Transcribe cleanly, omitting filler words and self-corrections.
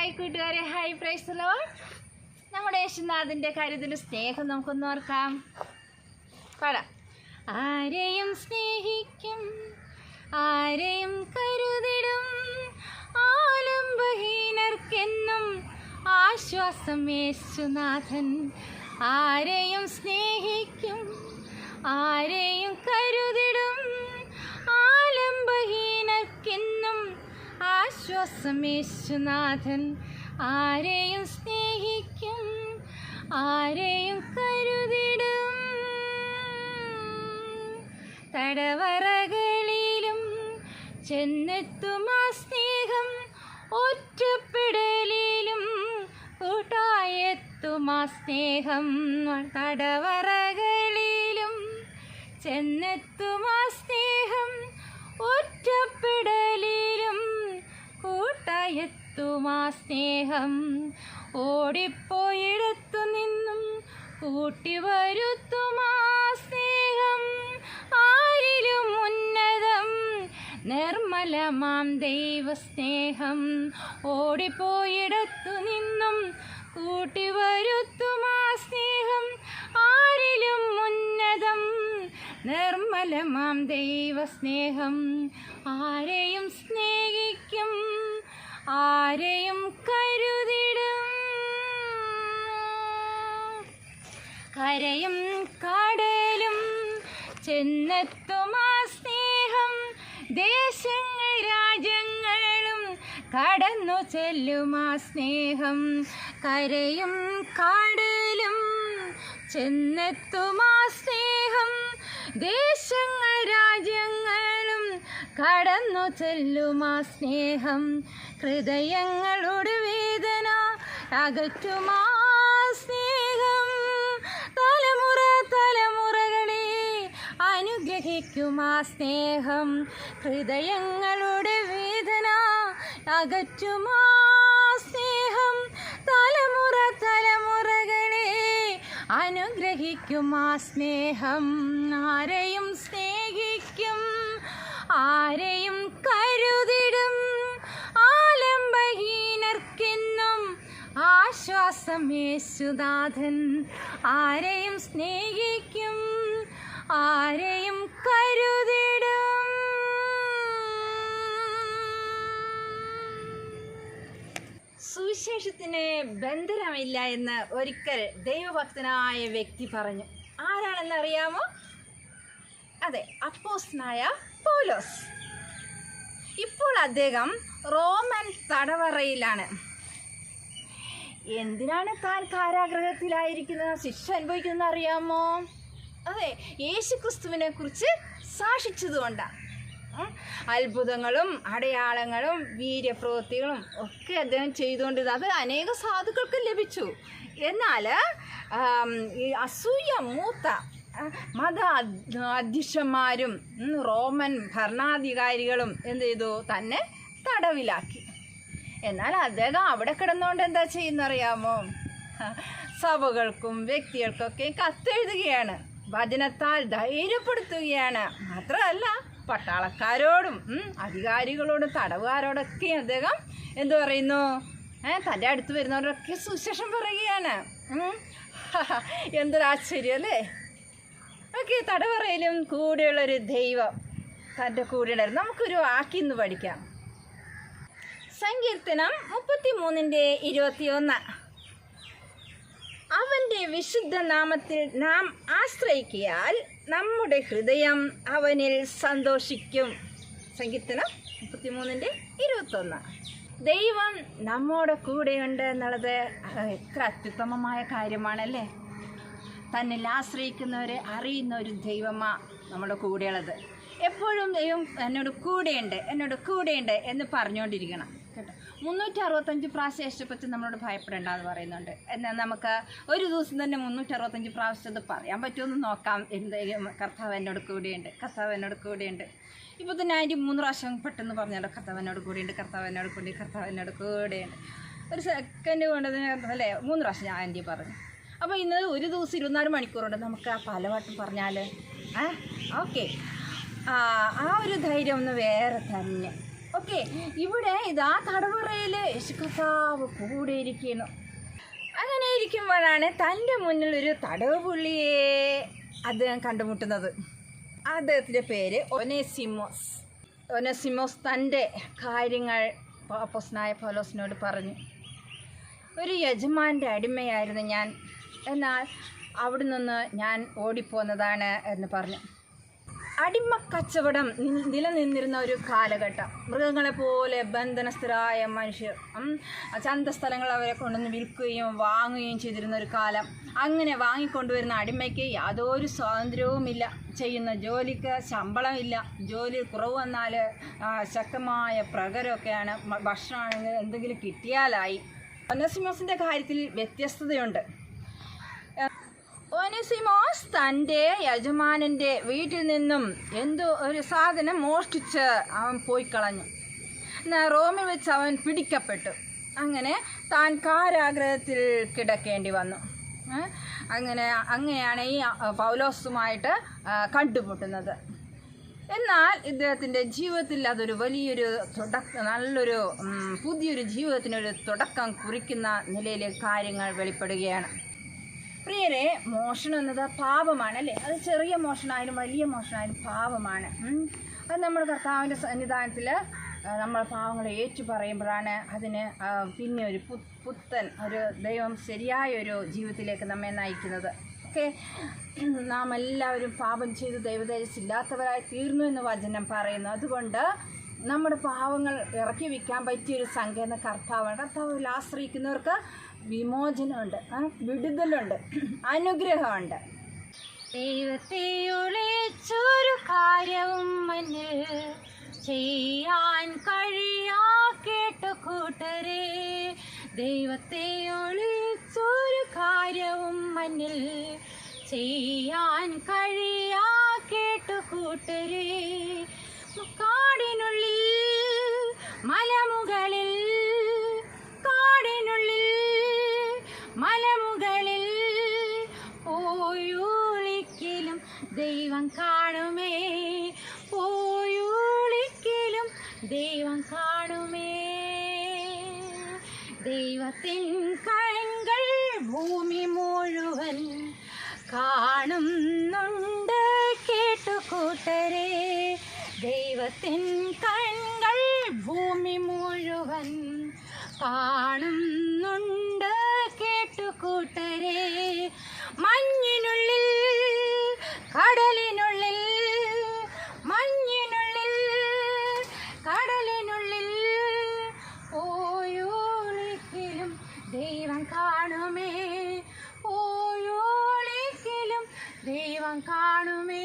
Hi കൂട്ടുകാരെ, hi praise the Lord. നമ്മുടെ യേശുനാഥൻ്റെ കാര്യത്തിൻ്റെ സ്നേഹം നമുക്കൊന്ന് ഓർക്കാം. പാടാം. ആരെയും സ്നേഹിക്കും, ആരെയും കരുതിടും, ആലംബഹീനർക്കെന്നും ആശ്വാസം യേശുനാഥൻ. ആരെയും സ്നേഹിക്കും, ആരെയും കരുതിടും, ആലംബഹീനർക്കെന്നും ആശ്വാസം യേശുനാഥൻ. ആരെയും സ്നേഹിക്കും, ആരെയും കരുതിടും. തടവറകളിലും ചെന്നെത്തും ആ സ്നേഹം, ഒറ്റപ്പെടലിലും കൂട്ടായെത്തും ആ സ്നേഹം. തടവറകളിലും ചെന്നെത്തും ആ സ്നേഹം, ഒറ്റപ്പെടലിലും കൂട്ടായെത്തും ആ സ്നേഹം. ഓടിപ്പോയിടത്തു നിന്നും കൂട്ടി വരുത്തും ആ സ്നേഹം. ആരിലും ഉന്നതം നിർമ്മലമാം ദൈവസ്നേഹം. ഓടിപ്പോയിടത്തു നിന്നും കൂട്ടി വരുത്തും ആ സ്നേഹം. ആരിലും ഉന്നതം നിർമ്മലമാം ദൈവസ്നേഹം. ആരെയും സ്നേഹിക്കും, ആരെയും കരുതിടും. കരയും കടലും ചെന്നെത്തും ആ സ്നേഹം. ദേശങ്ങൾ രാജ്യങ്ങളും കടന്നു ചെല്ലും ആ സ്നേഹം. കരയും കടലും ചെന്നെത്തും ആ സ്നേഹം. ദേശങ്ങൾ രാജ്യങ്ങളും കടന്നു ചെല്ലും ആ സ്നേഹം. ഹൃദയങ്ങളുടെ വേദന അകറ്റും ആ സ്നേഹം. തലമുറ തലമുറകളെ അനുഗ്രഹിക്കും ആ സ്നേഹം. ഹൃദയങ്ങളുടെ വേദന അകറ്റും ആ സ്നേഹം. തലമുറ തലമുറകളെ അനുഗ്രഹിക്കും ആ സ്നേഹം. ആരെയും സ്നേഹിക്കും, ആരെയും കരുതിടും, ആലംബഹീനർക്കെന്നും ആശ്വാസം യേശുനാഥൻ. ആരെയും സ്നേഹിക്കും, ആരെയും കരുതിടും. സുവിശേഷത്തിന് ബന്ധനമില്ല എന്ന് ഒരിക്കൽ ദൈവഭക്തനായ വ്യക്തി പറഞ്ഞു. ആരാണെന്നറിയാമോ? അതെ, അപ്പോസ്തലനായ പൗലോസ്. ഇപ്പോൾ അദ്ദേഹം റോമൻ തടവറയിലാണ്. എന്തിനാണ് താൻ കാരാഗൃഹത്തിലായിരിക്കുന്നത്, ശിക്ഷ അനുഭവിക്കുന്നത് അറിയാമോ? അതെ, യേശുക്രിസ്തുവിനെ കുറിച്ച് സാക്ഷിച്ചതുകൊണ്ടാണ്. അത്ഭുതങ്ങളും അടയാളങ്ങളും വീര്യപ്രവൃത്തികളും ഒക്കെ അദ്ദേഹം ചെയ്തുകൊണ്ടിരുന്നത്. അത് അനേക സാധുക്കൾക്ക് ലഭിച്ചു. എന്നാൽ ഈ അസൂയ മൂത്ത മത അധ്യക്ഷന്മാരും റോമൻ ഭരണാധികാരികളും എന്ത് ചെയ്തു? തന്നെ തടവിലാക്കി. എന്നാൽ അദ്ദേഹം അവിടെ കിടന്നുകൊണ്ട് എന്താ ചെയ്യുന്നറിയാമോ? സഭകൾക്കും വ്യക്തികൾക്കൊക്കെ കത്തെഴുതുകയാണ്, വചനത്താൽ ധൈര്യപ്പെടുത്തുകയാണ്. മാത്രമല്ല പട്ടാളക്കാരോടും അധികാരികളോടും തടവുകാരോടൊക്കെ അദ്ദേഹം എന്തു പറയുന്നു? തൻ്റെ അടുത്ത് വരുന്നവരൊക്കെ സുവിശേഷം പറയുകയാണ്. എന്തൊരാശ്ചര്യം അല്ലേ? ഓക്കെ, തടവറയിലും കൂടെയുള്ളൊരു ദൈവം തൻ്റെ കൂടെ ഉണ്ടായിരുന്നു. നമുക്കൊരു വാക്കിന്ന് പഠിക്കാം. സങ്കീർത്തനം 33:21. അവൻ്റെ വിശുദ്ധ നാമത്തിൽ നാം ആശ്രയിക്കിയാൽ നമ്മുടെ ഹൃദയം അവനിൽ സന്തോഷിക്കും. സങ്കീർത്തനം 33:21. ദൈവം നമ്മോടെ കൂടെയുണ്ട് എന്നുള്ളത് എത്ര അത്യുത്തമമായ കാര്യമാണല്ലേ? തന്നിൽ ആശ്രയിക്കുന്നവരെ അറിയുന്ന ഒരു ദൈവമാണ് നമ്മുടെ കൂടെയുള്ളത്. എപ്പോഴും ദൈവം എന്നോട് കൂടെയുണ്ട് എന്ന് പറഞ്ഞുകൊണ്ടിരിക്കണം കേട്ടോ. 365 പ്രാവശ്യം ഇഷ്ടപ്പെട്ട് നമ്മളോട് ഭയപ്പെടേണ്ടെന്ന് പറയുന്നുണ്ട്. എന്നാൽ നമുക്ക് ഒരു ദിവസം തന്നെ 365 പ്രാവശ്യം അത് പറയാൻ പറ്റുമെന്ന് നോക്കാം. എന്തെങ്കിലും കർത്താവ് എന്നോട് കൂടെയുണ്ട്. ഇപ്പോൾ തന്നെ 93 പ്രാവശ്യം പെട്ടെന്ന് പറഞ്ഞാലോ, കർത്താവ് എന്നോട് കൂടെയുണ്ട്. ഒരു സെക്കൻഡ് കൊണ്ടതിന് അല്ലേ 3 പ്രാവശ്യം ഞാൻ ആൻറ്റി പറഞ്ഞു. അപ്പോൾ ഇന്ന് ഒരു ദിവസം 24 മണിക്കൂറുണ്ട്. നമുക്ക് ആ പലവട്ടം പറഞ്ഞാൽ ഓക്കെ, ആ ഒരു ധൈര്യം ഒന്ന് വേറെ തന്നെ. ഓക്കെ, ഇവിടെ ഇതാ തടവറയിൽ യേശു കർത്താവ് കൂടെ ഇരിക്കുന്നു. അങ്ങനെ ഇരിക്കുമ്പോഴാണ് തൻ്റെ മുന്നിൽ ഒരു തടവ് പുള്ളിയെ അദ്ദേഹം കണ്ടുമുട്ടുന്നത്. അദ്ദേഹത്തിൻ്റെ പേര് ഒനേസിമോസ്. ഒനേസിമോസ് തൻ്റെ കാര്യങ്ങൾ അപ്പോസ്തലനായ പൗലോസിനോട് പറഞ്ഞു. ഒരു യജമാൻ്റെ അടിമയായിരുന്നു ഞാൻ, എന്നാൽ അവിടെ നിന്ന് ഞാൻ ഓടിപ്പോന്നതാണ് എന്ന് പറഞ്ഞു. അടിമക്കച്ചവടം നിലനിന്നിരുന്ന ഒരു കാലഘട്ടം. മൃഗങ്ങളെ പോലെ ബന്ധനസ്ഥരായ മനുഷ്യർ ചന്തസ്ഥലങ്ങൾ അവരെ കൊണ്ടുവന്ന് വിൽക്കുകയും വാങ്ങുകയും ചെയ്തിരുന്ന ഒരു കാലം. അങ്ങനെ വാങ്ങിക്കൊണ്ടുവരുന്ന അടിമയ്ക്ക് യാതൊരു സ്വാതന്ത്ര്യവുമില്ല, ചെയ്യുന്ന ജോലിക്ക് ശമ്പളമില്ല, ജോലി കുറവ് വന്നാൽ ശക്തമായ പ്രകരമൊക്കെയാണ്, ഭക്ഷണമാണെങ്കിൽ എന്തെങ്കിലും കിട്ടിയാലായി. ഒനേസിമോസിൻ്റെ കാര്യത്തിൽ വ്യത്യസ്തതയുണ്ട്. ഒനേസിമോസ് തൻ്റെ യജമാനൻ്റെ വീട്ടിൽ നിന്നും എന്തോ ഒരു സാധനം മോഷ്ടിച്ച് അവൻ പോയി കളഞ്ഞു. റോമിൽ വെച്ച് അവൻ പിടിക്കപ്പെട്ടു. താൻ കാരാഗ്രഹത്തിൽ കിടക്കേണ്ടി വന്നു. അങ്ങനെയാണ് ഈ പൗലോസുമായിട്ട് കണ്ടുമുട്ടുന്നത്. എന്നാൽ ഇദ്ദേഹത്തിൻ്റെ ജീവിതത്തിൽ അതൊരു വലിയൊരു നല്ലൊരു പുതിയൊരു ജീവിതത്തിനൊരു തുടക്കം കുറിക്കുന്ന നിലയിൽ കാര്യങ്ങൾ വെളിപ്പെടുകയാണ്. പ്രിയരെ, മോഷണം എന്നത് പാപമാണ് അല്ലേ? അത് ചെറിയ മോഷണമായാലും വലിയ മോഷണമായാലും പാപമാണ്. അത് നമ്മൾ കർത്താവിൻ്റെ സന്നിധാനത്തിൽ നമ്മൾ പാവങ്ങളെ ഏറ്റു പറയുമ്പോഴാണ് അതിന് പിന്നെ ഒരു പുത്തൻ ഒരു ദൈവം ശരിയായൊരു ജീവിതത്തിലേക്ക് നമ്മെ നയിക്കുന്നത്. ഓക്കെ, നാം എല്ലാവരും പാപം ചെയ്ത് ദൈവതേജസ്സില്ലാത്തവരായി തീർന്നു എന്ന് വചനം പറയുന്നു. അതുകൊണ്ട് നമ്മുടെ പാവങ്ങൾ ഇറക്കി വയ്ക്കാൻ പറ്റിയൊരു സങ്കേതം കർത്താവാണ്. കർത്താവിൽ ആശ്രയിക്കുന്നവർക്ക് വിമോചനമുണ്ട്, വിടുതലുണ്ട്, അനുഗ്രഹമുണ്ട്. ദൈവത്തെ ഒളിച്ചൊരു കാര്യവും മഞ്ഞിൽ ചെയ്യാൻ കഴിയാ കേട്ടു കൂട്ടരെ. ദൈവത്തെ ഒളിച്ചൊരു കാര്യവും മഞ്ഞിൽ ചെയ്യാൻ കഴിയാ കേട്ടു കൂട്ടരെ. കാടിനുള്ളിൽ മലമുകളിൽ പോയൊളിക്കലും ദൈവം കാണുമേ, പോയൊളിക്കലും ദൈവം കാണുമേ. ദൈവത്തിൻ കണ്ണുകൾ ഭൂമി മുഴുവൻ കാണുന്നുണ്ട് കേട്ടുകൂട്ടരെ. ദൈവത്തിൻ കണ്ണുകൾ ഭൂമി മുഴുവൻ കാണുന്നുണ്ട് കേട്ടുകൂട്ടരെ. മഞ്ഞിനുള്ളിൽ കടലിനുള്ളിൽ, മഞ്ഞിനുള്ളിൽ കടലിനുള്ളിൽ പോയൊളിക്കലും ദൈവം കാണുമേ, പോയൊളിക്കലും ദൈവം കാണുമേ.